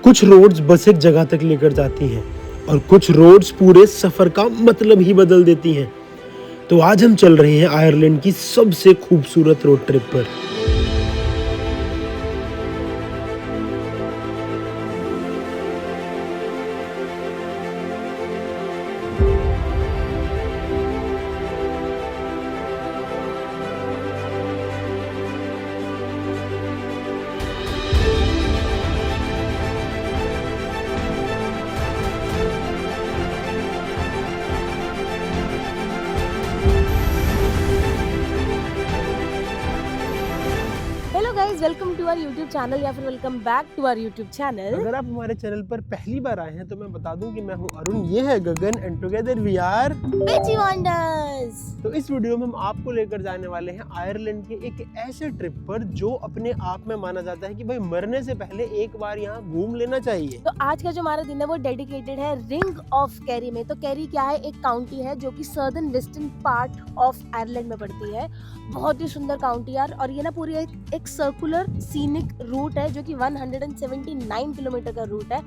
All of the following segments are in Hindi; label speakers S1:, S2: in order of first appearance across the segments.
S1: कुछ रोड्स बस एक जगह तक लेकर जाती हैं और कुछ रोड्स पूरे सफर का मतलब ही बदल देती हैं। तो आज हम चल रहे हैं आयरलैंड की सबसे खूबसूरत रोड ट्रिप पर।
S2: Welcome to our YouTube channel या फिर welcome back to our YouTube channel.
S1: अगर आप हमारे चैनल पर पहली बार आए हैं तो मैं बता दूं कि मैं हूं अरुण, ये है Gagan and together we are
S2: veggie wonders.
S1: तो इस वीडियो में हम आपको लेकर जाने वाले हैं आयरलैंड के एक ऐसे ट्रिप पर जो अपने आप में माना जाता है कि भाई मरने से पहले एक बार यहाँ घूम लेना चाहिए।
S2: तो आज का जो हमारा दिन है वो डेडिकेटेड है रिंग ऑफ कैरी में। तो कैरी क्या है? एक काउंटी है जो कि southern western part of Ireland में पड़ती है। बहुत ही सुंदर काउंटी यार। और ये ना पूरी एक सर्कुलर सीनिक रूट है जो कि 179 किलोमीटर का रूट है।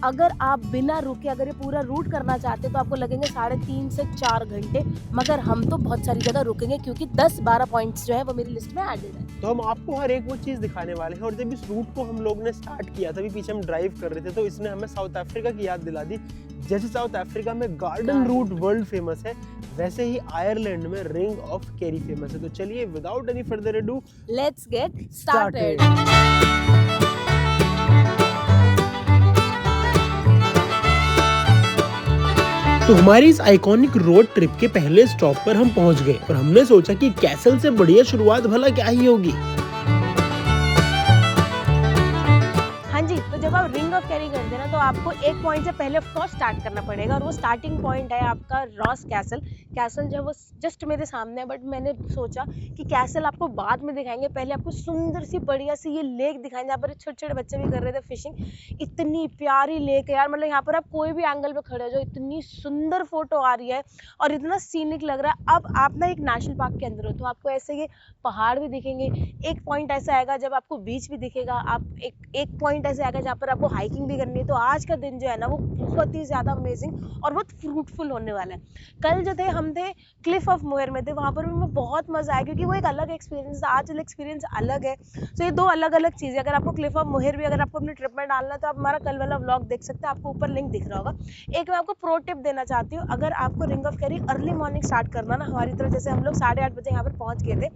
S2: अगर आप बिना रुके अगर ये पूरा रूट करना चाहते तो आपको लगेंगे 3.5 से 4 घंटे, मगर हम तो बहुत सारी जगह रुकेंगे क्योंकि 10-12 पॉइंट्स जो है वो मेरी लिस्ट में एडेड है।
S1: तो हम आपको हर एक वो चीज दिखाने वाले हैं। और जब इस रूट को हम लोग ने स्टार्ट किया था, अभी पीछे हम ड्राइव कर रहे थे, तो इसने हमें साउथ अफ्रीका की याद दिला दी। जैसे साउथ अफ्रीका में गार्डन रूट वर्ल्ड फेमस है, वैसे ही आयरलैंड में रिंग ऑफ कैरी फेमस है। तो चलिए without any further ado
S2: let's get started.
S1: तो हमारी इस आइकॉनिक रोड ट्रिप के पहले स्टॉप पर हम पहुंच गए और हमने सोचा कि कैसल से बढ़िया शुरुआत भला क्या ही होगी।
S2: हाँ जी, तो जब आप रिंग ऑफ कैरी करते हैं ना तो आपको एक पॉइंट से पहले ऑफ कोर्स स्टार्ट करना पड़ेगा और वो स्टार्टिंग पॉइंट है आपका रॉस कैसल। कैसल जो है वो जस्ट मेरे सामने है, बट मैंने सोचा कि कैसल आपको बाद में दिखाएंगे, पहले आपको सुंदर सी बढ़िया सी ये लेक दिखाएंगे जहाँ पर छोटे छोटे बच्चे भी कर रहे थे फिशिंग। इतनी प्यारी लेक है यार, मतलब यहाँ पर आप कोई भी एंगल पे खड़े हो जाओ, इतनी सुंदर फोटो आ रही है और इतना सीनिक लग रहा है। अब आप ना एक नेशनल पार्क के अंदर हो तो आपको ऐसे ये पहाड़ भी दिखेंगे, एक पॉइंट ऐसा आएगा जब आपको बीच भी दिखेगा, आप एक पॉइंट ऐसे आएगा जहाँ पर आपको हाइकिंग भी करनी है। तो आज का दिन जो है ना वो बहुत ही ज्यादा अमेजिंग और बहुत फ्रूटफुल होने वाला है। कल जो थे हम थे क्लिफ ऑफ मोयर में थे, वहां पर भी हमें बहुत मजा आया क्योंकि वो एक अलग एक्सपीरियंस था। आज वाला एक्सपीरियंस अलग है। तो ये दो अलग अलग चीजें, अगर आपको क्लिफ ऑफ मोयर भी अगर आपको अपनी ट्रिप में डालना है तो आप हमारा कल वाला व्लॉग देख सकते हैं, आपको ऊपर लिंक दिख रहा होगा। एक मैं आपको प्रो टिप देना चाहती हूँ, अगर आपको ring of carry early morning start करना ना हमारी तरफ, जैसे हम लोग 8:30 बजे यहाँ पर पहुंच गए थे,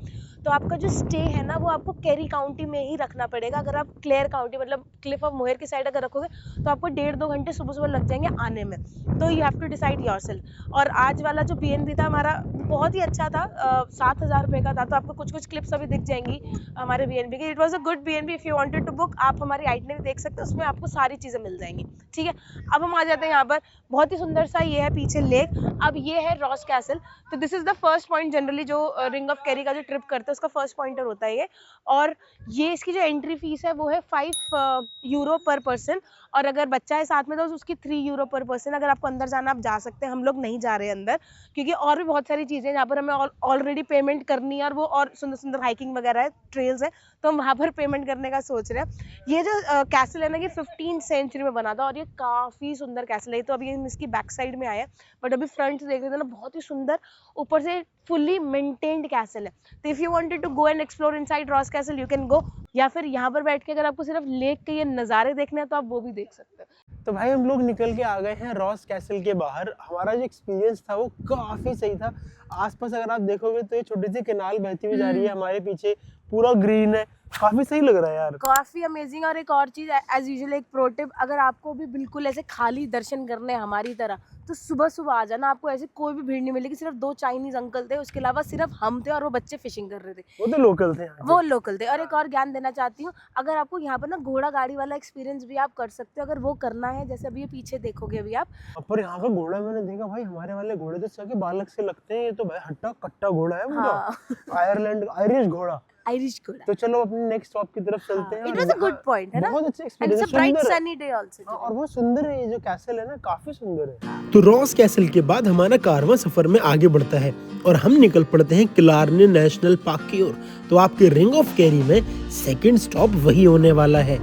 S2: तो आपका जो स्टे है ना वो आपको कैरी काउंटी में ही रखना पड़ेगा। अगर आप क्लेयर काउंटी मतलब क्लिफ ऑफ मोयर की साइड अगर रखोगे तो आपको 1.5-2 घंटे सुबह सुबह लग जाएंगे आने में। तो you have to decide yourself. और आज वाला जो BNB था हमारा बहुत ही अच्छा था, 7,000 रुपये का था। तो आपको कुछ कुछ क्लिप्स अभी दिख जाएंगी हमारे BNB की। It was a good BNB। If you wanted to book, आप हमारी आइटनरी देख सकते हैं, उसमें आपको सारी चीज़ें मिल जाएंगी। ठीक है, अब हम आ जाते हैं यहाँ पर। बहुत ही सुंदर सा ये है पीछे लेक। अब ये है रॉस कैसल। तो this is the first point. Generally जो रिंग ऑफ कैरी का जो ट्रिप करते हैं उसका फर्स्ट पॉइंटर होता है ये। और ये इसकी जो एंट्री फीस है वो है 5 यूरो पर पर्सन, और अगर बच्चा है साथ में तो उसकी 3 यूरो पर पर्सन। अगर आपको अंदर जाना आप जा सकते हैं, हम लोग नहीं जा रहे अंदर क्योंकि और भी बहुत सारी चीज़ें जहाँ पर हमें ऑलरेडी पेमेंट करनी है और वो और सुंदर सुंदर हाइकिंग वगैरह है, ट्रेल्स है, तो हम वहाँ पर पेमेंट करने का सोच रहे हैं। ये जो कैसल है ना, ये 15th सेंचुरी में बना था और ये काफ़ी सुंदर कैसल है। तो अभी हम इसकी बैक साइड में आए हैं, बट अभी फ्रंट से देख रहे थे ना, बहुत ही सुंदर, ऊपर से फुली मेंटेन्ड कैसल है। तो if you wanted to go and explore inside Ross castle you can go, या फिर यहाँ पर बैठ के अगर आपको सिर्फ लेक के ये नज़ारे देखने हैं तो आप वो भी देख सकते हैं।
S1: तो भाई हम लोग निकल के आ गए हैं रॉस कैसल के बाहर। हमारा जो एक्सपीरियंस था वो काफी सही था। आसपास अगर आप देखोगे तो ये छोटी सी कैनाल बहती हुई जा रही है, हमारे पीछे पूरा ग्रीन है, काफी सही लग रहा है यार,
S2: काफी अमेजिंग। और एक और चीज एज यूजुअल एक प्रो टिप, अगर आपको भी बिल्कुल ऐसे खाली दर्शन करने हैं हमारी तरह तो सुबह सुबह आ जाना। आपको ऐसे कोई भी भीड़ नहीं मिलेगी। सिर्फ 2 चाइनीज अंकल थे, उसके अलावा सिर्फ हम थे और वो बच्चे फिशिंग कर रहे थे।
S1: वो तो लोकल थे,
S2: वो लोकल थे। और एक और ज्ञान देना चाहती हूँ, अगर आपको यहाँ पर ना घोड़ा गाड़ी वाला एक्सपीरियंस भी आप कर सकते हो, अगर वो करना है, जैसे अभी ये पीछे देखोगे अभी आप।
S1: पर यहाँ का घोड़ा मैंने देखा भाई, हमारे वाले घोड़े तो सके बालक से लगते हैं, ये तो भाई हट्टा कट्टा घोड़ा है पूरा। आयरलैंड आयरिश घोड़ा।
S2: आयरिश घोड़ा।
S1: तो चलो अपने नेक्स्ट स्टॉप की तरफ चलते हैं।
S2: It was a good point है ना,
S1: बहुत अच्छा
S2: and it's a bright sunny day also.
S1: और बहुत सुंदर है ये जो कैसल है ना, काफी सुंदर है। तो रॉस कैसल के बाद हमारा कारवां सफर में आगे बढ़ता है और हम निकल पड़ते हैं किलारने नेशनल पार्क की ओर। तो आपके रिंग ऑफ कैरी में सेकंड स्टॉप वही होने वाला है।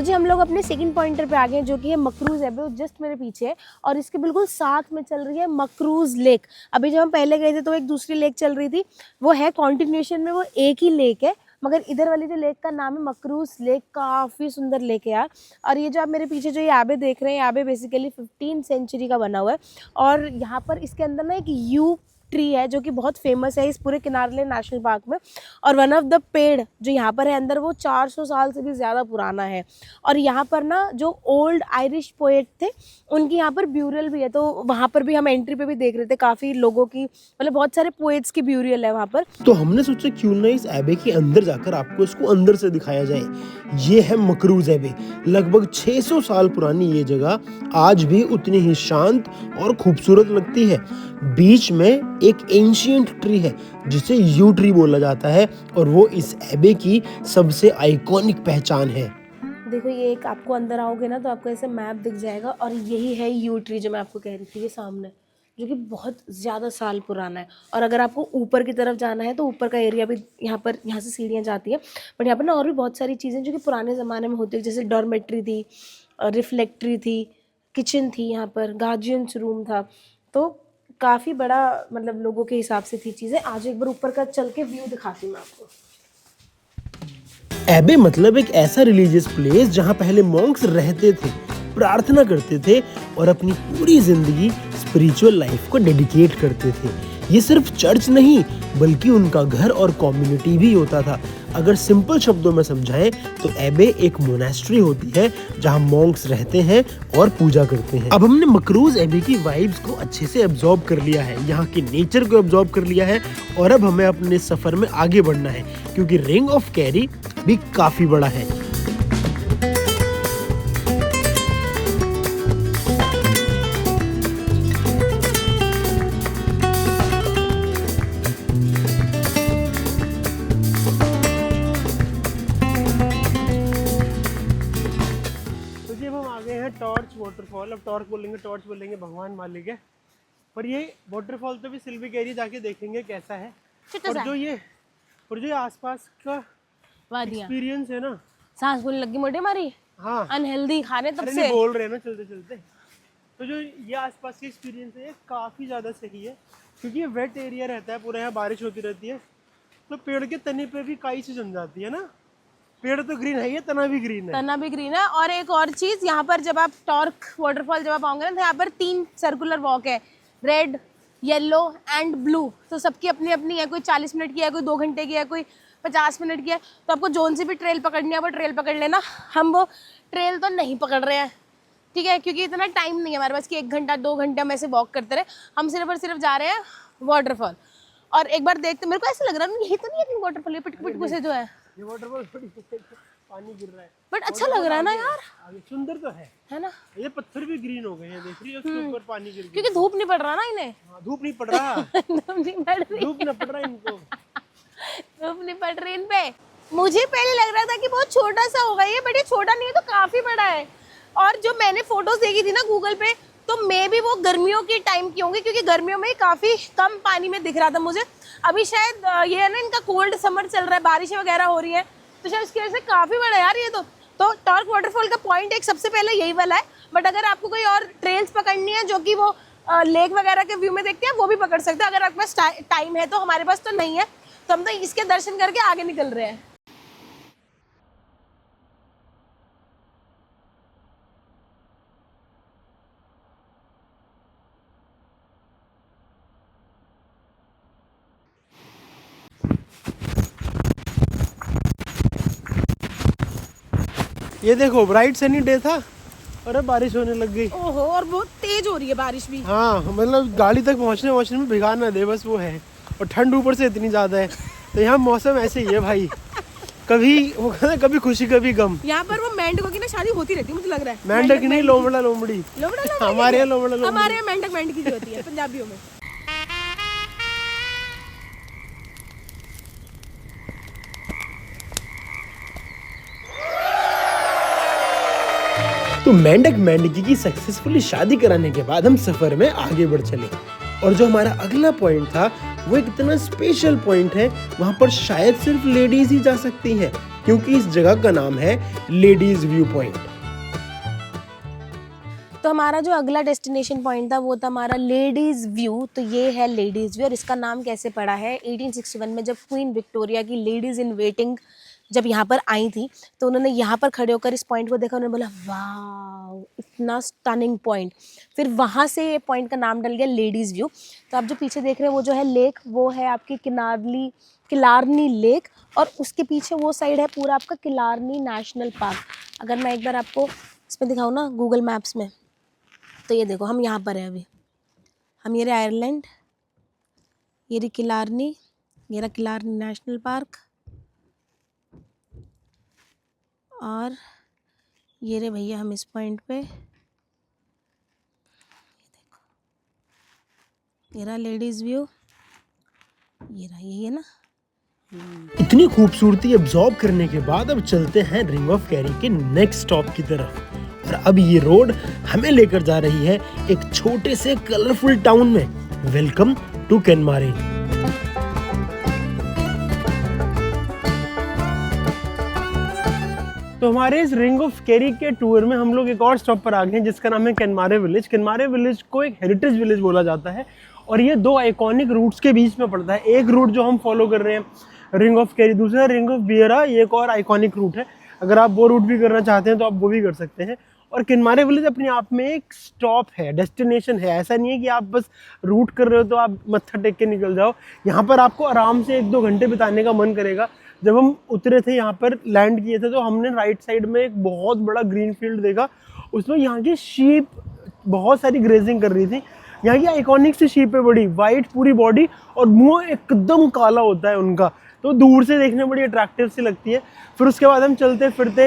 S2: जी हम लोग अपने सेकंड पॉइंटर पे आ गए हैं, जो कि है मकरूज एबे, वो जस्ट मेरे पीछे है और इसके बिल्कुल साथ में चल रही है मकरूज लेक। अभी जब हम पहले गए थे तो एक दूसरी लेक चल रही थी, वो है कॉन्टिन्यूशन में, वो एक ही लेक है, मगर इधर वाली जो लेक का नाम है मकरूज लेक, काफ़ी सुंदर लेक है यार। और ये जो आप मेरे पीछे जो ये आबे देख रहे हैं, आबे बेसिकली 15th सेंचुरी का बना हुआ है और यहाँ पर इसके अंदर ना एक यू ट्री है जो कि बहुत फेमस है इस पूरे किनारले नेशनल पार्क में। और वन ऑफ द पेड़ जो यहाँ पर है अंदर, वो 400 साल से भी ज़्यादा पुराना है। और यहाँ पर ना जो ओल्ड आयरिश पोएट थे उनकी यहाँ पर ब्यूरियल भी है, तो वहाँ पर भी हम एंट्री पे भी देख रहे थे काफ़ी लोगों की, मतलब बहुत सारे पोएट्स की ब्यूरियल है वहाँ पर।
S1: तो हमने सोचा क्यों ना इस एबे के अंदर जाकर आपको इसको अंदर से दिखाया जाए। ये है मकरूज एबे, लगभग 600 साल पुरानी ये जगह आज भी उतनी ही शांत और खूबसूरत लगती है। बीच में एक एंशिएंट ट्री है जिसे यू ट्री बोला जाता है और वो इस एबे की सबसे आइकॉनिक पहचान है।
S2: देखो ये एक आपको अंदर आओगे ना तो आपको ऐसे मैप दिख जाएगा और यही है यू ट्री जो मैं आपको कह रही थी, ये सामने, जो कि बहुत ज़्यादा साल पुराना है। और अगर आपको ऊपर की तरफ जाना है तो ऊपर का एरिया भी यहाँ से सीढ़ियाँ जाती है, बट यहाँ पर ना और भी बहुत सारी चीज़ें जो कि पुराने ज़माने में होती है, जैसे डॉर्मेट्री थी, रिफ्लेक्ट्री थी, किचन थी, यहाँ पर गार्जियंस रूम था, तो काफ़ी बड़ा मतलब लोगों के हिसाब से थी चीज़ें। आज एक बार ऊपर का चल के व्यू दिखाती हूँ मैं आपको।
S1: एबे मतलब एक ऐसा रिलीजियस प्लेस जहाँ पहले मॉन्क्स रहते थे, प्रार्थना करते थे और अपनी पूरी जिंदगी स्पिरिचुअल लाइफ को डेडिकेट करते थे। ये सिर्फ चर्च नहीं बल्कि उनका घर और कम्युनिटी भी होता था। अगर सिंपल शब्दों में समझाएं तो एबे एक मोनेस्ट्री होती है जहां मॉन्क्स रहते हैं और पूजा करते हैं। अब हमने मकरूज एबे की वाइब्स को अच्छे से एब्जॉर्ब कर लिया है, यहाँ के नेचर को एब्जॉर्ब कर लिया है और अब हमें अपने सफर में आगे बढ़ना है क्योंकि रिंग ऑफ कैरी भी काफी बड़ा है। टॉर्च वाटरफॉल, अब टॉर्च बोलेंगे भगवान मालिक है, पर ये वाटरफॉल तो भी सिल्वी कह रही है, जाके देखेंगे कैसा है। और जो ये आसपास का एक्सपीरियंस है ना,
S2: सांस फूलने लगी मोटे हमारी,
S1: हाँ
S2: अनहेल्दी खाने तब से
S1: बोल रहे हैं ना चलते चलते, तो जो ये आसपास की एक्सपीरियंस है ये काफ़ी ज़्यादा सही है क्योंकि ये वेट एरिया रहता है पूरा, यहाँ बारिश होती रहती है तो पेड़ के तने पे भी काई से जम जाती है ना। पेड़ तो ग्रीन है, ये तना भी ग्रीन है,
S2: तना भी ग्रीन है। और एक और चीज, यहाँ पर जब आप टॉर्क वाटरफॉल जब आप आओगे ना तो यहाँ पर 3 सर्कुलर वॉक है, रेड, येलो एंड ब्लू, तो सबकी अपनी अपनी है, कोई 40 मिनट की है, कोई 2 घंटे की है, कोई 50 मिनट की है, तो आपको जोन से भी ट्रेल पकड़नी है वो ट्रेल पकड़ लेना। हम वो ट्रेल तो नहीं पकड़ रहे हैं, ठीक है, क्योंकि इतना टाइम नहीं है हमारे पास कि 1 घंटा 2 घंटे हम ऐसे वॉक करते रहे। हम सिर्फ और सिर्फ जा रहे हैं वाटरफॉल और एक बार देखते, मेरे को ऐसा लग रहा है यही तो नहीं है वाटरफॉल, ये पिटकू पिटकू से जो है
S1: ये वाटरफॉल पानी गिर रहा है,
S2: बट अच्छा लग रहा है ना यार,
S1: सुंदर तो है ना। ये पत्थर भी ग्रीन हो गए हैं, देख रही है उसके ऊपर पानी गिर गया
S2: क्योंकि धूप नहीं पड़ रहा ना इन्हें।
S1: धूप नहीं पड़ रहा धूप नहीं पड़ रहा इनको,
S2: धूप नहीं पड़ रही इन पे। मुझे पहले लग रहा था कि बहुत छोटा सा होगा ये, बट ये छोटा नहीं है, तो काफी बड़ा है। और जो मैंने फोटोज देखी थी ना गूगल पे, तो मे भी वो गर्मियों की टाइम की होंगी क्योंकि गर्मियों में काफी कम पानी में दिख रहा था मुझे। अभी शायद ये है ना, इनका कोल्ड समर चल रहा है, बारिशें वगैरह हो रही है, तो शायद उसकी वजह से काफी बड़ा है यार ये तो टॉर्क वाटरफॉल का पॉइंट एक सबसे पहले यही वाला है। बट अगर आपको कोई और ट्रेल्स पकड़नी है जो कि वो लेक वगैरह के व्यू में देखते हैं, वो भी पकड़ सकते हैं अगर आपके पास टाइम है। तो हमारे पास तो नहीं है, तो हम तो इसके दर्शन करके आगे निकल रहे हैं।
S1: ये देखो ब्राइट सनी डे था और अब बारिश होने लग गई।
S2: ओहो, और बहुत तेज हो रही है बारिश भी।
S1: हाँ मतलब गाड़ी तक पहुँचने में भिगा ना दे, बस वो है। और ठंड ऊपर से इतनी ज्यादा है, तो यहाँ मौसम ऐसे ही है भाई, कभी वो कहते कभी खुशी कभी गम।
S2: यहाँ पर वो मेंढकों की ना शादी होती रहती है, मुझे लग रहा है।
S1: मेंढक नहीं, लोमड़ा लोमड़ी। हमारे यहाँ लोमड़ा लोमड़ी,
S2: हमारे यहाँ मेंढक मेंढकी की होती है पंजाबियों में।
S1: तो मेंढक मेंढकी की सक्सेसफुली शादी कराने के बाद हम सफर में आगे बढ़ चले। और जो हमारा अगला पॉइंट था वो एक इतना स्पेशल पॉइंट है, वहाँ पर शायद सिर्फ लेडीज ही जा सकती हैं, क्योंकि इस जगह का नाम है लेडीज व्यू पॉइंट।
S2: तो हमारा जो अगला डेस्टिनेशन पॉइंट था वो था हमारा लेडीज़ व्यू। तो ये है लेडीज़ व्यू और इसका नाम कैसे पड़ा है, 1861 में जब क्वीन विक्टोरिया की लेडीज़ इन वेटिंग जब यहाँ पर आई थी तो उन्होंने यहाँ पर खड़े होकर इस पॉइंट को देखा, उन्होंने बोला वाह इतना स्टनिंग पॉइंट। फिर वहाँ से ये पॉइंट का नाम डल गया लेडीज़ व्यू। तो आप जो पीछे देख रहे हैं वो जो है लेक, वो है आपकी किलारनी लेक और उसके पीछे वो साइड है पूरा आपका किलारनी नेशनल पार्क। अगर मैं एक बार आपको इसमें दिखाऊँ ना गूगल मैप्स में, तो ये देखो हम यहाँ पर हैं अभी, हम ये रहे आयरलैंड, ये रही किलारनी, ये रहा किलारनी नेशनल पार्क और ये रहे भैया हम इस पॉइंट पे, ये देखो ये रहा लेडीज़ व्यू, ये रहा यही है ना।
S1: इतनी खूबसूरती एब्जॉर्ब करने के बाद अब चलते हैं रिंग ऑफ कैरी के नेक्स्ट स्टॉप की तरफ। और अब ये रोड हमें लेकर जा रही है एक छोटे से कलरफुल टाउन में। Welcome to Kenmare. तो हमारे इस रिंग ऑफ कैरी के टूर में हम लोग एक और स्टॉप पर आ गए हैं जिसका नाम है केनमारे विलेज। केनमारे विलेज को एक हेरिटेज विलेज बोला जाता है और ये दो आइकॉनिक रूट्स के बीच में पड़ता है। एक रूट जो हम फॉलो कर रहे हैं रिंग ऑफ कैरी, दूसरा रिंग ऑफ बियरा, ये एक और आइकॉनिक रूट है। अगर आप वो रूट भी करना चाहते हैं तो आप वो भी कर सकते हैं। और केनमारे विलेज अपने आप में एक स्टॉप है, डेस्टिनेशन है। ऐसा नहीं है कि आप बस रूट कर रहे हो तो आप मत्था टेक के निकल जाओ। यहाँ पर आपको आराम से 1-2 घंटे बिताने का मन करेगा। जब हम उतरे थे यहाँ पर लैंड किए थे तो हमने राइट साइड में एक बहुत बड़ा ग्रीन फील्ड देखा, उसमें यहाँ की शीप बहुत सारी ग्रेजिंग कर रही थी। यहाँ की आइकॉनिक सी शीप है, बड़ी वाइट पूरी बॉडी और मुंह एकदम काला होता है उनका, तो दूर से देखने में बड़ी अट्रैक्टिव सी लगती है। फिर उसके बाद हम चलते फिरते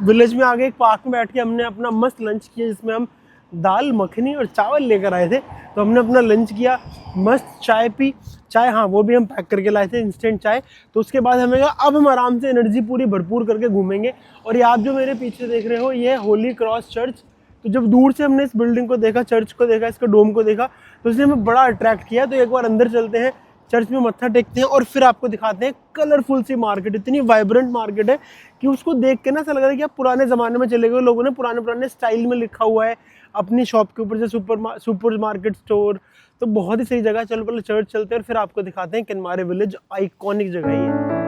S1: विलेज में आगे एक पार्क में बैठ के हमने अपना मस्त लंच किया, जिसमें हम दाल मखनी और चावल लेकर आए थे। तो हमने अपना लंच किया, मस्त चाय पी, चाय हाँ वो भी हम पैक करके लाए थे, इंस्टेंट चाय। तो उसके बाद हमें कहा अब हम आराम से एनर्जी पूरी भरपूर करके घूमेंगे। और ये आप जो मेरे पीछे देख रहे हो ये होली क्रॉस चर्च। तो जब दूर से हमने इस बिल्डिंग को देखा, चर्च को देखा, इसका डोम को देखा, तो इसने हमें बड़ा अट्रैक्ट किया। तो एक बार अंदर चलते हैं, चर्च में मत्था टेकते हैं और फिर आपको दिखाते हैं कलरफुल सी मार्केट। इतनी वाइब्रेंट मार्केट है कि उसको देख के ना ऐसा लग रहा है कि आप पुराने ज़माने में चले गए। लोगों ने पुराने स्टाइल में लिखा हुआ है अपनी शॉप के ऊपर, जैसे सुपर मार्केट स्टोर। तो बहुत ही सही जगह। चलो पहले चर्च चलते हैं और फिर आपको दिखाते हैं केनमारे विलेज, आइकॉनिक जगह ही है।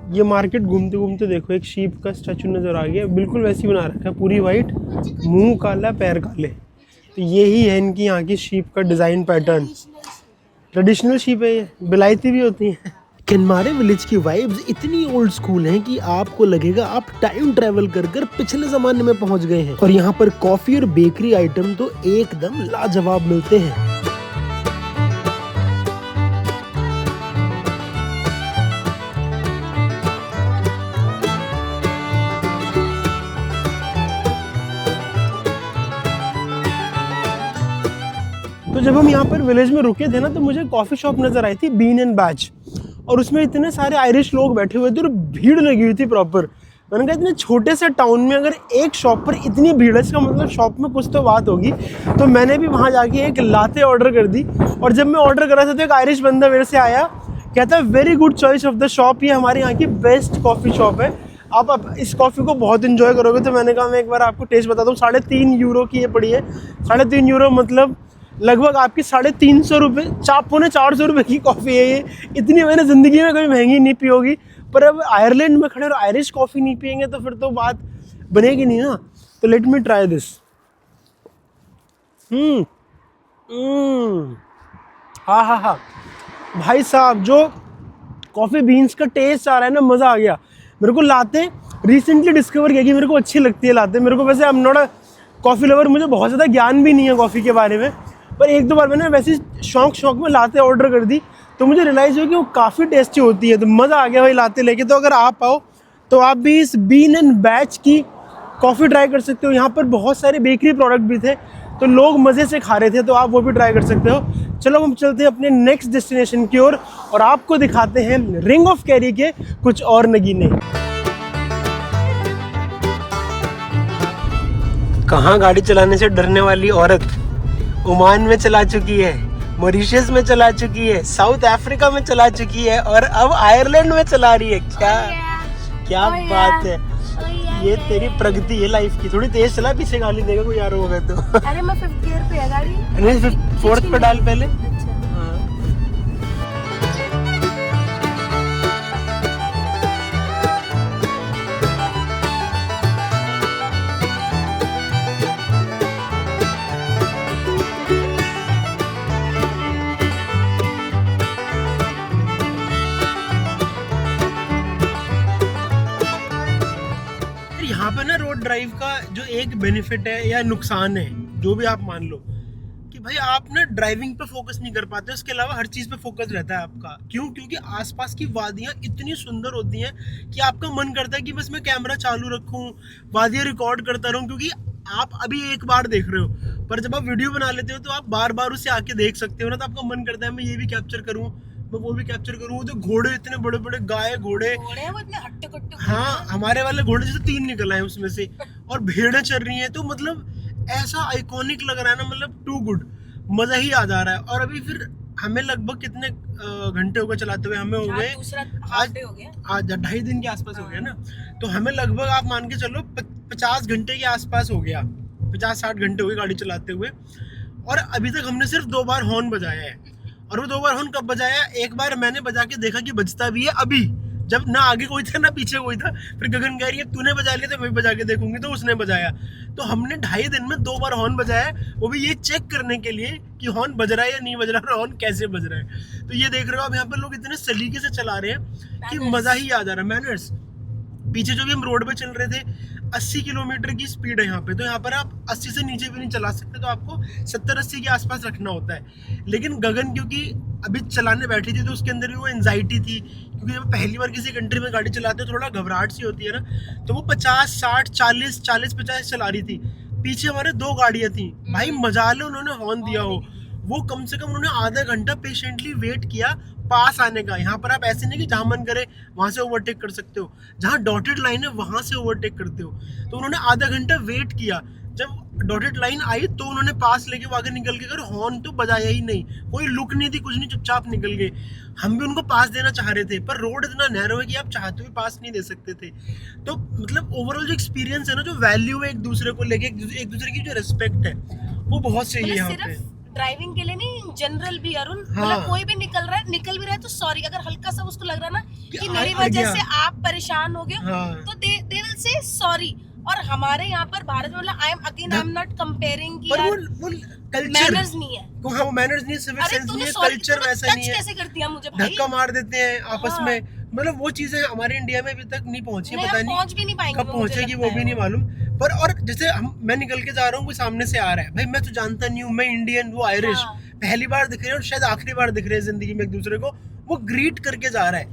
S1: ये मार्केट घूमते घूमते देखो एक शीप का स्टैचू नज़र आ गया, बिल्कुल वैसी बना रखा है, पूरी वाइट, मुंह काला पैर काले। तो यही है इनकी यहाँ की शीप का डिज़ाइन पैटर्न। ट्रेडिशनल शीप है ये, बिलायती भी होती हैं। केनमारे विलेज की वाइब्स इतनी ओल्ड स्कूल हैं कि आपको लगेगा आप टाइम ट्रैवल कर कर पिछले ज़माने में पहुँच गए हैं। और यहाँ पर कॉफ़ी और बेकरी आइटम तो एकदम लाजवाब मिलते हैं। तो जब हम यहाँ पर विलेज में रुके थे ना तो मुझे कॉफ़ी शॉप नज़र आई थी, बीन एंड बैच, और उसमें इतने सारे आयरिश लोग बैठे हुए थे और भीड़ लगी हुई थी प्रॉपर। मैंने कहा इतने छोटे से टाउन में अगर एक शॉप पर इतनी भीड़ है, इसका मतलब शॉप में कुछ तो बात होगी। तो मैंने भी वहाँ जाके एक लाते ऑर्डर कर दी। और जब मैं ऑर्डर कर रहा था तो एक आयरिश बंदा मेरे से आया, कहता very good choice of the shop, ये हमारे यहाँ की बेस्ट कॉफ़ी शॉप है, आप इस कॉफ़ी को बहुत इन्जॉय करोगे। तो मैंने कहा मैं एक बार आपको टेस्ट बताता हूँ। 3.5 यूरो की ये पड़ी है। 3.5 यूरो मतलब लगभग आपकी 350 रुपये, 450 रुपये की कॉफ़ी है ये। इतनी मैंने ज़िंदगी में कभी महंगी नहीं पी होगी। पर अब आयरलैंड में खड़े और आयरिश कॉफ़ी नहीं पियेंगे तो फिर तो बात बनेगी नहीं ना। तो लेट मी ट्राई दिस। हाँ भाई साहब, जो कॉफ़ी बीन्स का टेस्ट आ रहा है ना, मज़ा आ गया। मेरे को लाते रिसेंटली डिस्कवर किया कि मेरे को अच्छी लगती है लाते। मेरे को वैसे I am not a coffee lover, मुझे बहुत ज़्यादा ज्ञान भी नहीं है कॉफ़ी के बारे में, पर 1-2 बार मैंने वैसे शौक में लाते ऑर्डर कर दी तो मुझे रियलाइज़ हुआ कि वो काफ़ी टेस्टी होती है। तो मज़ा आ गया भाई लाते लेके। तो अगर आप आओ तो आप भी इस बीन एंड बैच की कॉफ़ी ट्राई कर सकते हो। यहाँ पर बहुत सारे बेकरी प्रोडक्ट भी थे, तो लोग मज़े से खा रहे थे, तो आप वो भी ट्राई कर सकते हो। चलो हम चलते हैं अपने नेक्स्ट डेस्टिनेशन की ओर और आपको दिखाते हैं रिंग ऑफ कैरी के कुछ और नगीने। कहाँ गाड़ी चलाने से डरने वाली औरत ओमान में चला चुकी है, मॉरिशस में चला चुकी है, साउथ अफ्रीका में चला चुकी है और अब आयरलैंड में चला रही है। क्या बात है, ये तेरी प्रगति है लाइफ की। थोड़ी तेज चला, पीछे गाली देगा कोई यार होगा तो।
S2: अरे मैं 5th गियर पे है गाड़ी।
S1: नहीं, 4th पे डाल पहले। यहाँ पे ना रोड ड्राइव का जो एक बेनिफिट है या नुकसान है, जो भी आप मान लो, कि भाई आप ना ड्राइविंग पे फोकस नहीं कर पाते, उसके अलावा हर चीज़ पे फोकस रहता है आपका। क्यों? क्योंकि आसपास की वादियाँ इतनी सुंदर होती हैं कि आपका मन करता है कि बस मैं कैमरा चालू रखूँ, वादियाँ रिकॉर्ड करता रहूँ। क्योंकि आप अभी एक बार देख रहे हो, पर जब आप वीडियो बना लेते हो तो आप बार बार उसे आके देख सकते हो ना, तो आपका मन करता है मैं ये भी कैप्चर करूँ, मैं वो भी कैप्चर करूँ। तो घोड़े इतने बड़े बड़े, गाय घोड़े,
S2: वो इतने हट्टे कट्टे।
S1: हाँ, हमारे वाले घोड़े जैसे 3 निकल आए उसमें से, और भेड़ें चल रही हैं। तो मतलब ऐसा आइकॉनिक लग रहा है ना, मतलब टू गुड, मजा ही आ जा रहा है। और अभी फिर हमें लगभग कितने घंटे हो गए चलाते हुए? हमें हो गए आज 2.5 दिन के आसपास हो गया ना। तो हमें लगभग आप मान के चलो 50 घंटे के आसपास हो गया, 50-60 घंटे हो गए गाड़ी चलाते हुए। और अभी तक हमने सिर्फ 2 बार हॉर्न बजाया है। और वो 2 बार हॉर्न कब बजाया? एक बार मैंने बजा के देखा कि बजता भी है अभी, जब ना आगे कोई था ना पीछे कोई था। फिर गगन कह रही है तूने बजा लिया तो मैं बजा के देखूंगी, तो उसने बजाया। तो हमने 2.5 दिन में 2 बार हॉर्न बजाया, वो भी ये चेक करने के लिए कि हॉर्न बज रहा है या नहीं बज रहा है, हॉर्न कैसे बज रहा है। तो ये देख रहे हो आप, यहाँ पर लोग इतने सलीके से चला रहे हैं कि मजा ही आ जा रहा है। मैनर्स। पीछे जो भी हम रोड पे चल रहे थे, 80 किलोमीटर की स्पीड है यहाँ पे। तो यहाँ पर आप 80 से नीचे भी नहीं चला सकते, तो आपको 70-80 के आसपास रखना होता है। लेकिन गगन क्योंकि अभी चलाने बैठी थी, तो उसके अंदर भी वो एंजाइटी थी, क्योंकि जब पहली बार किसी कंट्री में गाड़ी चलाते हो थोड़ा घबराहट सी होती है ना। तो वो 50, 60, 40-50 चला रही थी। पीछे हमारे 2 गाड़ियाँ थी। भाई मजाल है उन्होंने हॉर्न दिया हो, वो कम से कम उन्होंने आधा घंटा पेशेंटली वेट किया पास आने का। यहाँ पर आप ऐसे नहीं कि जहाँ मन करे वहाँ से ओवरटेक कर सकते हो, जहाँ डॉटेड लाइन है वहाँ से ओवरटेक करते हो। तो उन्होंने आधा घंटा वेट किया, जब डॉटेड लाइन आई तो उन्होंने पास लेके वो आगे निकल के गए। हॉर्न तो बजाया ही नहीं, कोई लुक नहीं थी, कुछ नहीं, चुपचाप निकल गए। हम भी उनको पास देना चाह रहे थे, पर रोड इतना नैरो है कि आप चाहते हुए पास नहीं दे सकते थे। तो मतलब ओवरऑल जो एक्सपीरियंस है ना, जो वैल्यू है एक दूसरे को लेके, एक दूसरे की जो रिस्पेक्ट है, वो बहुत सही है यहाँ पे।
S2: ड्राइविंग के लिए नहीं, जनरल भी अरुण, मतलब कोई भी निकल भी रहा है तो सॉरी। अगर हल्का सा उसको लग रहा ना कि मेरी वजह से आप परेशान हो गए, तो दे विल से सॉरी। और हमारे यहाँ पर भारत में मतलब आई एम नॉट कंपेयरिंग कि यार
S1: वो कल्चर
S2: मैनर्स नहीं है।
S1: हाँ, वो मैनर्स नहीं है, सिविक सेंस नहीं है, कल्चर वैसा नहीं है।
S2: कैसे करती है मुझे भाई,
S1: धक्का मार देते हैं आपस में। मतलब वो चीजें हमारे इंडिया में अभी तक नहीं पहुंची, पता नहीं
S2: पहुंच भी नहीं पाएंगे,
S1: कब पहुंचेगी वो भी नहीं मालूम। पर और जैसे मैं निकल के जा रहा हूँ, कोई सामने से आ रहा है, भाई मैं तो जानता नहीं हूँ, मैं इंडियन, वो आयरिश, पहली बार दिख रहे हैं और शायद आखिरी बार दिख रहे हैं जिंदगी में एक दूसरे को। वो ग्रीट करके जा रहा है,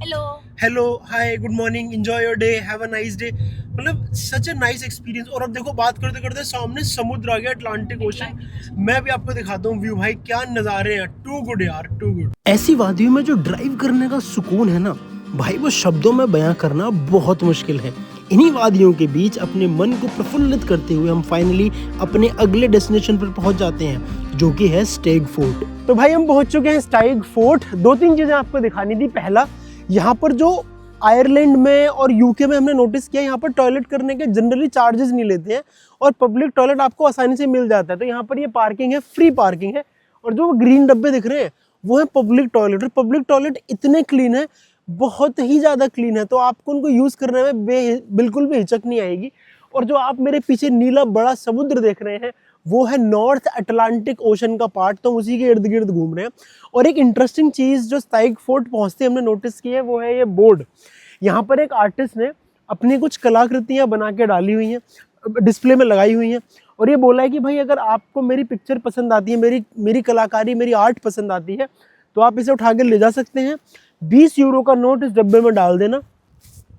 S1: hello hi good morning, enjoy your day, have a nice day. मतलब सच अ नाइस एक्सपीरियंस। और अब देखो बात करते करते सामने समुद्र आ गया, अटलांटिक ओशन। मैं भी आपको दिखाता हूँ व्यू, भाई क्या नज़ारे हैं, टू गुड यार, टू गुड। ऐसी वादियों में जो ड्राइव करने का सुकून है ना भाई, वो शब्दों में बयां करना बहुत मुश्किल है। इन्हीं वादियों के बीच अपने मन को प्रफुल्लित करते हुए हम फाइनली अपने अगले डेस्टिनेशन पर पहुंच जाते हैं, जो कि है स्टेग फोर्ट। तो भाई हम पहुंच चुके हैं स्टेग फोर्ट। 2-3 चीजें आपको दिखानी थी। पहला, यहाँ पर जो आयरलैंड में और यूके में हमने नोटिस किया, यहाँ पर टॉयलेट करने के जनरली चार्जेस नहीं लेते हैं और पब्लिक टॉयलेट आपको आसानी से मिल जाता है। तो यहाँ पर ये पार्किंग है, फ्री पार्किंग है। और जो ग्रीन डब्बे दिख रहे हैं वो है पब्लिक टॉयलेट। और पब्लिक टॉयलेट इतने क्लीन है, बहुत ही ज़्यादा क्लीन है, तो आपको उनको यूज़ करने में बिल्कुल भी हिचक नहीं आएगी। और जो आप मेरे पीछे नीला बड़ा समुद्र देख रहे हैं, वो है नॉर्थ अटलांटिक ओशन का पार्ट, तो उसी के इर्द गिर्द घूम रहे हैं। और एक इंटरेस्टिंग चीज़ जो स्टेग फोर्ट पहुँचते हमने नोटिस की है, वो है ये बोर्ड। यहाँ पर एक आर्टिस्ट ने अपनी कुछ कलाकृतियाँ बना के डाली हुई हैं, डिस्प्ले में लगाई हुई हैं, और ये बोला है कि भाई अगर आपको मेरी पिक्चर पसंद आती है, मेरी कलाकारी, मेरी आर्ट पसंद आती है, तो आप इसे उठा के ले जा सकते हैं। 20 यूरो का नोट इस डब्बे में डाल देना।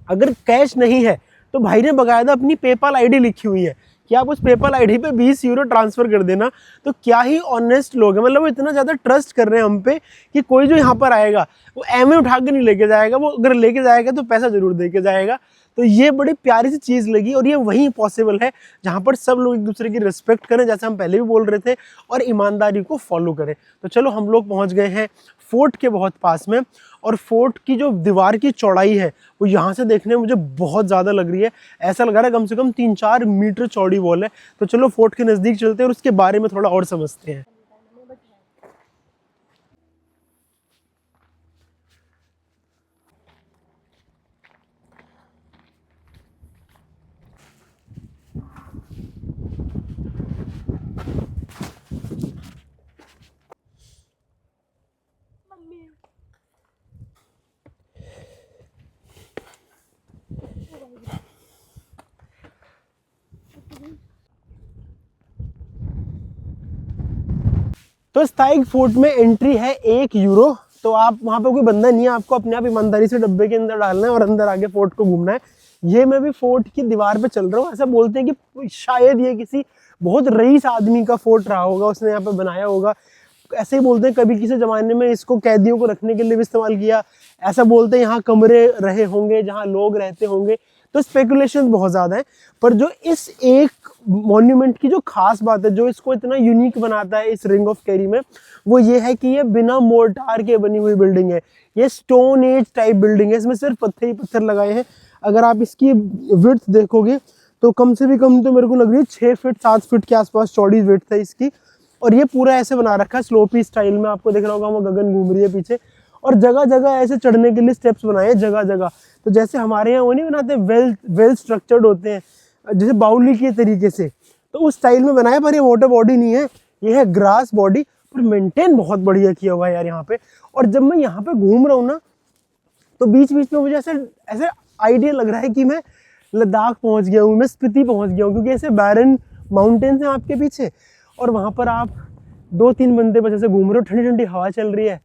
S1: अगर कैश नहीं है तो भाई ने बकायदा अपनी पेपाल आईडी लिखी हुई है कि आप उस पेपल आईडी पे 20 यूरो ट्रांसफर कर देना। तो क्या ही ऑनेस्ट लोग हैं, मतलब वो इतना ज़्यादा ट्रस्ट कर रहे हैं हम पे कि कोई जो यहाँ पर आएगा वो एमए उठा के नहीं लेके जाएगा, वो अगर लेके जाएगा तो पैसा जरूर दे के जाएगा। तो ये बड़ी प्यारी सी चीज़ लगी, और ये वहीं पॉसिबल है जहाँ पर सब लोग एक दूसरे की रिस्पेक्ट करें, जैसे हम पहले भी बोल रहे थे, और ईमानदारी को फॉलो करें। तो चलो हम लोग पहुँच गए हैं फोर्ट के बहुत पास में, और फोर्ट की जो दीवार की चौड़ाई है वो यहाँ से देखने में मुझे बहुत ज़्यादा लग रही है। ऐसा लग रहा है कम से कम 3-4 मीटर चौड़ी वॉल है। तो चलो फोर्ट के नज़दीक चलते हैं और उसके बारे में थोड़ा और समझते हैं। तो स्टाइग फोर्ट में एंट्री है 1 यूरो। तो आप वहाँ पे कोई बंदा नहीं है, आपको अपने आप ईमानदारी से डब्बे के अंदर डालना है और अंदर आके फोर्ट को घूमना है। ये मैं भी फोर्ट की दीवार पे चल रहा हूँ। ऐसा बोलते हैं कि शायद ये किसी बहुत रईस आदमी का फोर्ट रहा होगा, उसने यहाँ पे बनाया होगा। ऐसे ही बोलते हैं कभी किसी ज़माने में इसको कैदियों को रखने के लिए भी इस्तेमाल किया। ऐसा बोलते हैं यहाँ कमरे रहे होंगे जहाँ लोग रहते होंगे। तो स्पेकुलेशन बहुत ज़्यादा है, पर जो इस एक मॉन्यूमेंट की जो खास बात है, जो इसको इतना यूनिक बनाता है इस रिंग ऑफ कैरी में, वो ये है कि ये बिना मोर्टार के बनी हुई बिल्डिंग है। ये स्टोन एज टाइप बिल्डिंग है, इसमें सिर्फ पत्थर ही पत्थर लगाए हैं। अगर आप इसकी विड्थ देखोगे तो कम से भी कम तो मेरे को लग रही है 6 फीट 7 फीट के आसपास चौड़ी विड्थ है इसकी। और ये पूरा ऐसे बना रखा है स्लोपी स्टाइल में, आपको दिख रहा होगा वो गगन घूम रही है पीछे। और जगह जगह ऐसे चढ़ने के लिए स्टेप्स बनाए हैं जगह जगह। तो जैसे हमारे यहाँ वो नहीं बनाते वेल स्ट्रक्चर्ड होते हैं, जैसे बाउली के तरीके से, तो उस स्टाइल में बनाया। पर ये वाटर बॉडी नहीं है, ये है ग्रास बॉडी, पर मेंटेन बहुत बढ़िया किया हुआ है यार यहाँ पे। और जब मैं यहाँ पे घूम रहा हूँ ना, तो बीच बीच में मुझे ऐसे आइडिया लग रहा है कि मैं लद्दाख पहुँच गया हूँ, मैं स्पीति पहुँच गया हूँ, क्योंकि ऐसे बैरन माउंटेन्स हैं आपके पीछे और वहाँ पर आप 2-3 बंदे बस ऐसे घूम रहे हो, ठंडी ठंडी हवा चल रही है।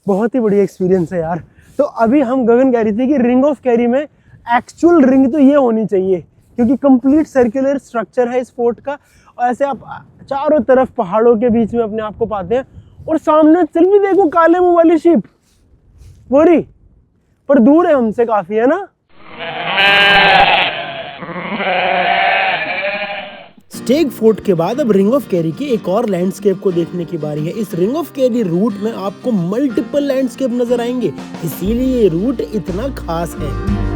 S1: बहुत ही बढ़िया एक्सपीरियंस है यार। तो अभी हम गगन कह रही थी कि रिंग ऑफ कैरी में एक्चुअल रिंग तो ये होनी चाहिए, क्योंकि कंप्लीट सर्कुलर स्ट्रक्चर है इस फोर्ट का। और ऐसे आप चारों तरफ पहाड़ों के बीच में अपने आप को पाते हैं। और सामने चल भी देखो काले मुंह वाली शिप, वही पर दूर है हमसे काफी, है ना। स्टेग फोर्ट के बाद अब रिंग ऑफ कैरी की एक और लैंडस्केप को देखने की बारी है। इस रिंग ऑफ कैरी रूट में आपको मल्टीपल लैंडस्केप नजर आएंगे, इसीलिए ये रूट इतना खास है।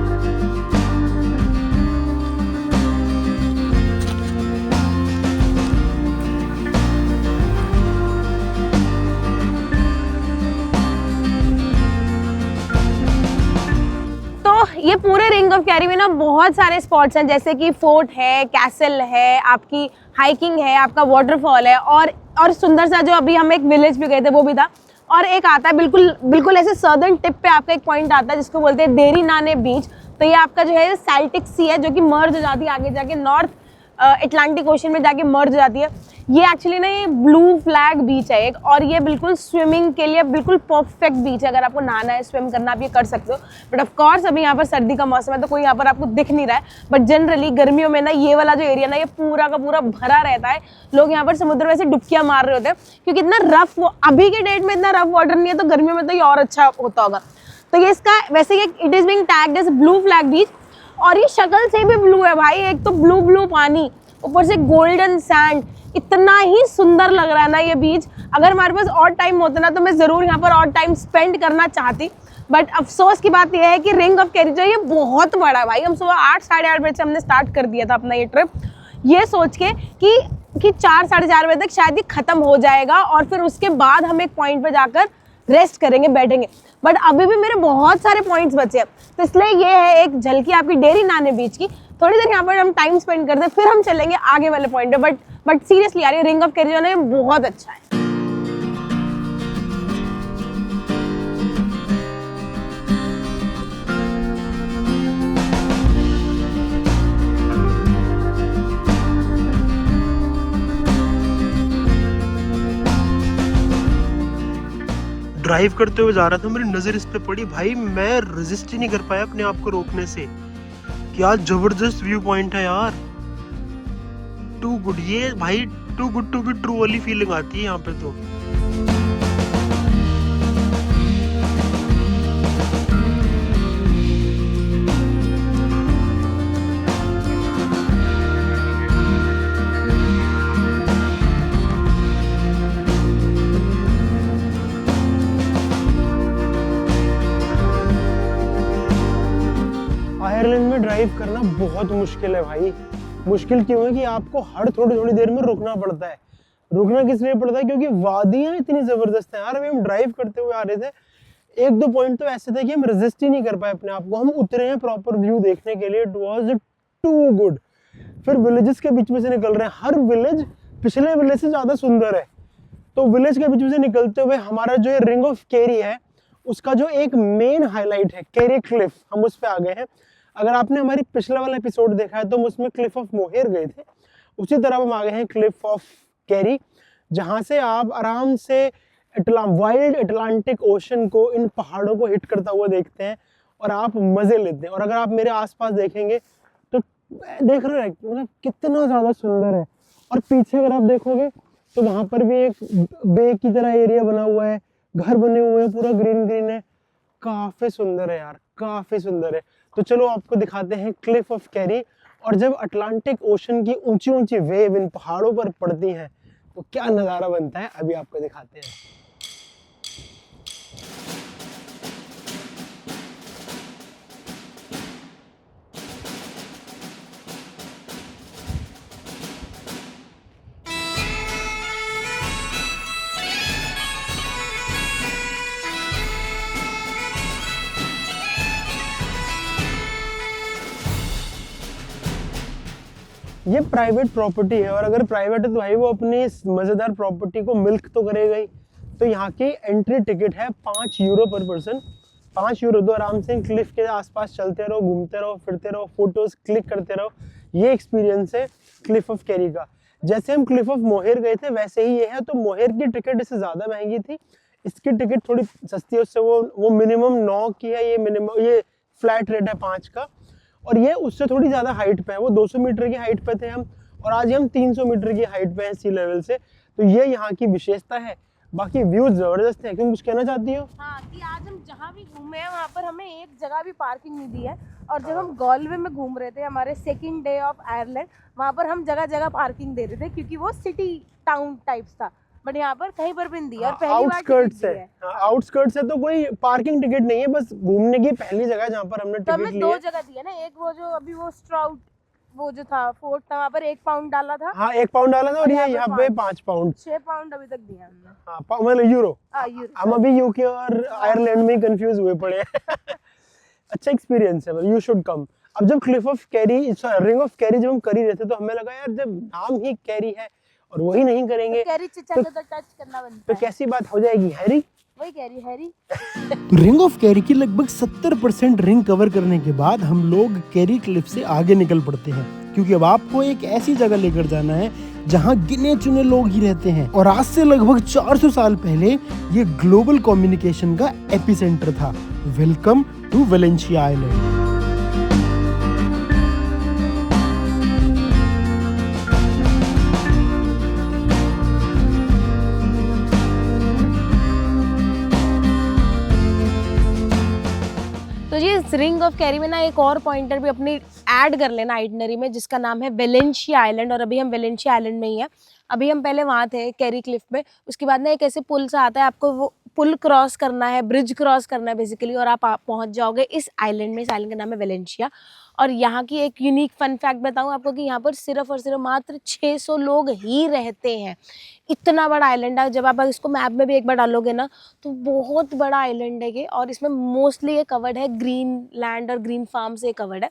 S2: ये पूरे रिंग ऑफ कैरी में ना बहुत सारे स्पॉट्स हैं, जैसे कि फोर्ट है, कैसल है, आपकी हाइकिंग है, आपका वाटरफॉल है, और सुंदर सा जो अभी हम एक विलेज भी गए थे वो भी था। और एक आता है बिल्कुल ऐसे सदर्न टिप पे आपका एक पॉइंट आता है जिसको बोलते हैं डेरी नाने बीच। तो ये आपका जो है सेल्टिक सी है, जो कि मर्ज हो जाती है आगे जाके नॉर्थ अटलांटिक ओशन में जाके मर्ज हो जाती है। ये एक्चुअली ना ये ब्लू फ्लैग बीच है एक, और ये बिल्कुल स्विमिंग के लिए बिल्कुल परफेक्ट बीच है। अगर आपको नहाना है, स्विम करना, आप ये कर सकते हो। बट ऑफ कोर्स अभी यहाँ पर सर्दी का मौसम है तो कोई यहाँ पर आपको दिख नहीं रहा है। बट जनरली गर्मियों में ना ये वाला जो एरिया ना ये पूरा का पूरा भरा रहता है। लोग यहाँ पर समुद्र में से डुबकियां मार रहे होते हैं, क्योंकि इतना रफ, अभी के डेट में इतना रफ वाटर नहीं है, तो गर्मियों में तो ये और अच्छा होता होगा। तो ये इसका वैसे ये it is being tagged as blue flag beach. और ये शक्ल से भी ब्लू है भाई, एक तो ब्लू पानी, ऊपर से गोल्डन सैंड, इतना ही सुंदर लग रहा है ना ये बीच। अगर हमारे पास और टाइम होता ना तो मैं जरूर यहाँ पर और टाइम स्पेंड करना चाहती। बट अफसोस की बात यह है कि रिंग ऑफ कैरी जो है ये बहुत बड़ा है भाई। हम सुबह 8 साढ़े 8 बजे से हमने स्टार्ट कर दिया था अपना ये ट्रिप, ये सोच के कि 4 साढ़े 4 बजे तक शायद ये खत्म हो जाएगा और फिर उसके बाद हम एक पॉइंट पे जाकर रेस्ट करेंगे, बैठेंगे। बट अभी भी मेरे बहुत सारे पॉइंट्स बचे हैं, तो इसलिए ये है एक झलकी आपकी डेरी नाने बीच की। थोड़ी देर यहाँ पर हम टाइम स्पेंड करते हैं, फिर हम चलेंगे आगे वाले पॉइंट पे। बट सीरियसली यार ये रिंग ऑफ कैरी जो है बहुत अच्छा है।
S1: ड्राइव करते हुए जा रहा था, मेरी नजर इस पे पड़ी भाई, मैं रेजिस्ट ही नहीं कर पाया अपने आप को रोकने से। क्या जबरदस्त व्यू पॉइंट है यार, टू गुड, ये भाई too good to be true वाली फीलिंग आती है यहाँ पे तो। आयरलैंड में ड्राइव करना बहुत मुश्किल है भाई। मुश्किल क्यों है कि आपको हर थोड़ी थोड़ी देर में रुकना पड़ता है। रुकना किस लिए पड़ता है? क्योंकि वादियां इतनी जबरदस्त हैं यार। अभी हम ड्राइव करते हुए आ रहे थे, एक दो पॉइंट तो ऐसे थे कि हम रेजिस्ट ही नहीं कर पाए अपने आप को। हम उतरे हैं प्रॉपर व्यू देखने के लिए, इट वाज टू गुड। फिर विलेजेस के बीच में से निकल रहे हैं, हर विलेज पिछले विलेज से ज्यादा सुंदर है। तो विलेज के बीच में से निकलते हुए हमारा जो रिंग ऑफ केरी है, उसका जो एक मेन हाईलाइट है केरी क्लिफ, हम उस पे आ गए हैं। अगर आपने हमारी पिछला वाला एपिसोड देखा है तो हम उसमें क्लिफ ऑफ मोहेर गए थे, उसी तरह हम आ गए हैं क्लिफ ऑफ केरी, जहां से आप आराम से वाइल्ड अटलांटिक ओशन को, इन पहाड़ों को हिट करता हुआ देखते हैं और आप मजे लेते हैं। और अगर आप मेरे आसपास देखेंगे तो देख रहे हैं मतलब कितना ज्यादा सुंदर है। और पीछे अगर आप देखोगे तो वहां पर भी एक बे की तरह एरिया बना हुआ है, घर बने हुए हैं, पूरा ग्रीन ग्रीन है, काफी सुंदर है यार, काफी सुंदर है। तो चलो आपको दिखाते हैं क्लिफ ऑफ केरी। और जब अटलांटिक ओशन की ऊंची ऊंची वेव इन पहाड़ों पर पड़ती हैं तो क्या नजारा बनता है, अभी आपको दिखाते हैं। ये प्राइवेट प्रॉपर्टी है, और अगर प्राइवेट है तो भाई वो अपनी इस मजेदार प्रॉपर्टी को मिल्क तो करेगा ही। तो यहाँ की एंट्री टिकट है 5 यूरो पर पर्सन। 5 यूरो दो, आराम से क्लिफ के आसपास चलते रहो, घूमते रहो, फिरते रहो, फोटोज क्लिक करते रहो। ये एक्सपीरियंस है क्लिफ ऑफ केरी का। जैसे हम क्लिफ ऑफ मोहेर गए थे वैसे ही ये है। तो मोहेर की टिकट इससे ज्यादा महंगी थी, इसकी टिकट थोड़ी सस्ती है उससे। वो मिनिमम 9 की है, ये फ्लैट रेट है 5 का। और ये उससे थोड़ी ज्यादा हाइट पे है, वो 200 मीटर की हाइट पे थे हम, और आज हम 300 मीटर की हाइट पे हैं सी लेवल से। तो ये यहाँ की विशेषता है। बाकी व्यूज जबरदस्त है। तुम कुछ कहना चाहती हो?
S2: हाँ, कि आज हम जहाँ भी घूमे हैं वहाँ पर हमें एक जगह भी पार्किंग नहीं दी है। और जब हम गॉलवे में घूम रहे थे, हमारे सेकंड डे ऑफ आयरलैंड, वहाँ पर हम जगह जगह पार्किंग दे रहे थे क्योंकि वो सिटी टाउन टाइप्स था। बट यहाँ पर कहीं पर भी नहीं दी। और पहली बार
S1: आउटस्कर्ट्स है, आउटस्कर्ट्स है, तो कोई पार्किंग टिकट नहीं है, बस घूमने की पहली जगह जहाँ पर हमने टिकट ली है।
S2: हमें 2 जगह दी है ना, एक वो जो अभी वो स्ट्राउट वो जो था फोर्ट था, वहाँ पर 1 पाउंड डाला था।
S1: हाँ, 1 पाउंड डाला था, और ये यहाँ पे 5 पाउंड
S2: 6 पाउंड अभी तक दिया हमने।
S1: हाँ, मतलब यूरो।
S2: यूरो।
S1: हम अभी यूके और आयरलैंड में कंफ्यूज हुए पड़े हैं। अच्छा एक्सपीरियंस है, यू शुड कम। अब जब cliff of Kerry, ring of Kerry जब हम कर ही रहे थे, तो हमें लगा यार जब नाम ही केरी है और वही नहीं करेंगे
S2: तो कैरी चिचा तो टच करना बनता
S1: तो
S2: है।
S1: कैसी बात हो जाएगी, हैरी?
S2: वही कैरी हैरी।
S1: तो रिंग ऑफ केरी की लगभग 70% रिंग कवर करने के बाद हम लोग केरी क्लिफ से आगे निकल पड़ते हैं, क्योंकि अब आपको एक ऐसी जगह लेकर जाना है जहां गिने चुने लोग ही रहते हैं। और आज से लगभग 400 साल पहले ये ग्लोबल कम्युनिकेशन का एपिसेंटर था। Welcome to Valentia island.
S2: तो जी इस रिंग ऑफ कैरी में ना एक और पॉइंटर भी अपनी ऐड कर लेना आइटनरी में, जिसका नाम है वेलेंशिया आइलैंड। और अभी हम वेलेंशिया आइलैंड में ही है। अभी हम पहले वहाँ थे कैरी क्लिफ में, उसके बाद ना एक ऐसे पुल सा आता है, आपको वो पुल क्रॉस करना है, ब्रिज क्रॉस करना है बेसिकली, और आप पहुँच जाओगे इस आइलैंड में। इस आइलैंड का नाम है वेलेंशिया। और यहाँ की एक यूनिक फन फैक्ट बताऊँ आपको कि यहाँ पर सिर्फ और सिर्फ मात्र 600 लोग ही रहते हैं। इतना बड़ा आइलैंड है, जब आप इसको मैप में भी एक बार डालोगे ना तो बहुत बड़ा आइलैंड है ये। और इसमें मोस्टली ये कवर्ड है ग्रीन लैंड और ग्रीन फार्म से कवर्ड है,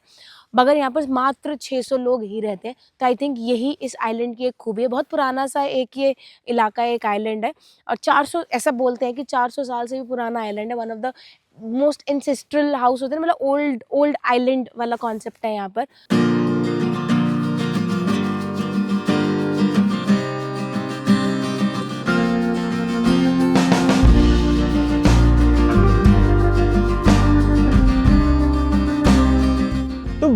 S2: मगर यहाँ पर मात्र 600 लोग ही रहते हैं। तो आई थिंक यही इस आइलैंड की एक खूबी है। बहुत पुराना सा एक ये इलाका है, एक आइलैंड है, और 400 ऐसा बोलते हैं कि 400 साल से भी पुराना आइलैंड है। One of the most ancestral house होते हैं, मतलब ओल्ड आइलैंड वाला कॉन्सेप्ट है यहाँ पर।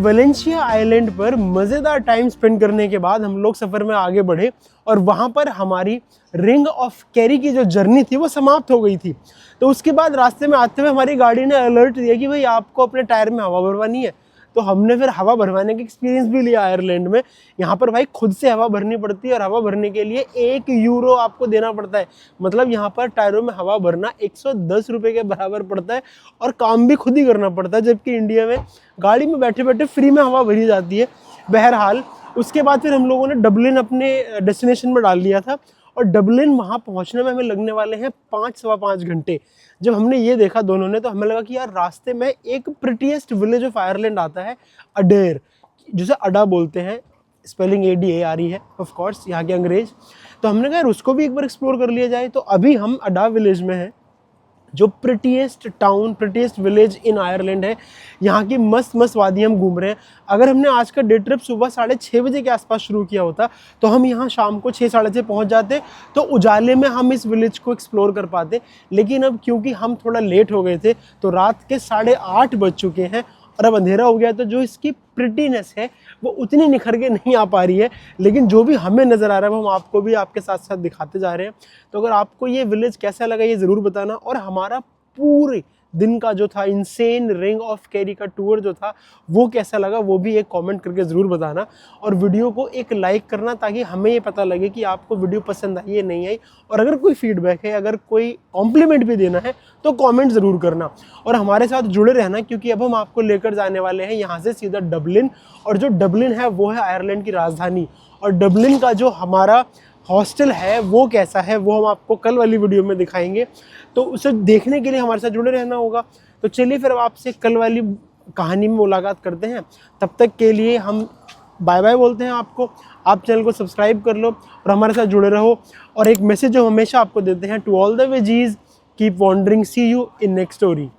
S1: वेलेंशिया आइलैंड पर मज़ेदार टाइम स्पेंड करने के बाद हम लोग सफ़र में आगे बढ़े और वहाँ पर हमारी रिंग ऑफ कैरी की जो जर्नी थी वो समाप्त हो गई थी। तो उसके बाद रास्ते में आते हुए हमारी गाड़ी ने अलर्ट दिया कि भाई आपको अपने टायर में हवा भरवानी है। तो हमने फिर हवा भरवाने का एक्सपीरियंस भी लिया आयरलैंड में। यहाँ पर भाई खुद से हवा भरनी पड़ती है और हवा भरने के लिए 1 यूरो आपको देना पड़ता है। मतलब यहाँ पर टायरों में हवा भरना 110 रुपये के बराबर पड़ता है और काम भी खुद ही करना पड़ता है, जबकि इंडिया में गाड़ी में बैठे बैठे फ्री में हवा भरी जाती है। बहरहाल उसके बाद फिर हम लोगों ने डबलिन अपने डेस्टिनेशन में डाल लिया था और डबलिन वहाँ पहुँचने में हमें लगने वाले हैं 5-5.25 घंटे। जब हमने ये देखा दोनों ने तो हमें लगा कि यार रास्ते में एक प्रिटीएस्ट विलेज ऑफ आयरलैंड आता है, अडेर, जिसे अडा बोलते हैं, स्पेलिंग ADARE है ऑफ कोर्स, यहाँ के अंग्रेज। तो हमने कहा यार उसको भी एक बार एक्सप्लोर कर लिया जाए। तो अभी हम अडा विलेज में हैं, जो prettiest town, prettiest village in Ireland है। यहाँ की मस्त मस्त वादी हम घूम रहे हैं। अगर हमने आज का डे ट्रिप सुबह 6:30 बजे के आसपास शुरू किया होता तो हम यहाँ शाम को 6-6:30 पहुँच जाते, तो उजाले में हम इस विलेज को एक्सप्लोर कर पाते। लेकिन अब क्योंकि हम थोड़ा लेट हो गए थे तो रात के 8:30 बज चुके हैं और अब अंधेरा हो गया, तो जो इसकी प्रिटीनेस है वो उतनी निखर के नहीं आ पा रही है। लेकिन जो भी हमें नज़र आ रहा है वो हम आपको भी आपके साथ साथ दिखाते जा रहे हैं। तो अगर आपको ये विलेज कैसा लगा ये ज़रूर बताना, और हमारा पूरे दिन का जो था इनसेन रिंग ऑफ कैरी का टूर जो था वो कैसा लगा वो भी एक कमेंट करके ज़रूर बताना, और वीडियो को एक लाइक करना ताकि हमें ये पता लगे कि आपको वीडियो पसंद आई या नहीं आई। और अगर कोई फीडबैक है, अगर कोई कॉम्प्लीमेंट भी देना है तो कमेंट ज़रूर करना और हमारे साथ जुड़े रहना, क्योंकि अब हम आपको लेकर जाने वाले हैं यहाँ से सीधा डबलिन। और जो डबलिन है वो है आयरलैंड की राजधानी, और डबलिन का जो हमारा हॉस्टल है वो कैसा है वो हम आपको कल वाली वीडियो में दिखाएंगे। तो उसे देखने के लिए हमारे साथ जुड़े रहना होगा। तो चलिए फिर अब आपसे कल वाली कहानी में मुलाकात करते हैं। तब तक के लिए हम बाय बाय बोलते हैं आपको। आप चैनल को सब्सक्राइब कर लो और हमारे साथ जुड़े रहो। और एक मैसेज जो हमेशा आपको देते हैं, to all the veggies keep wandering, see you in next story.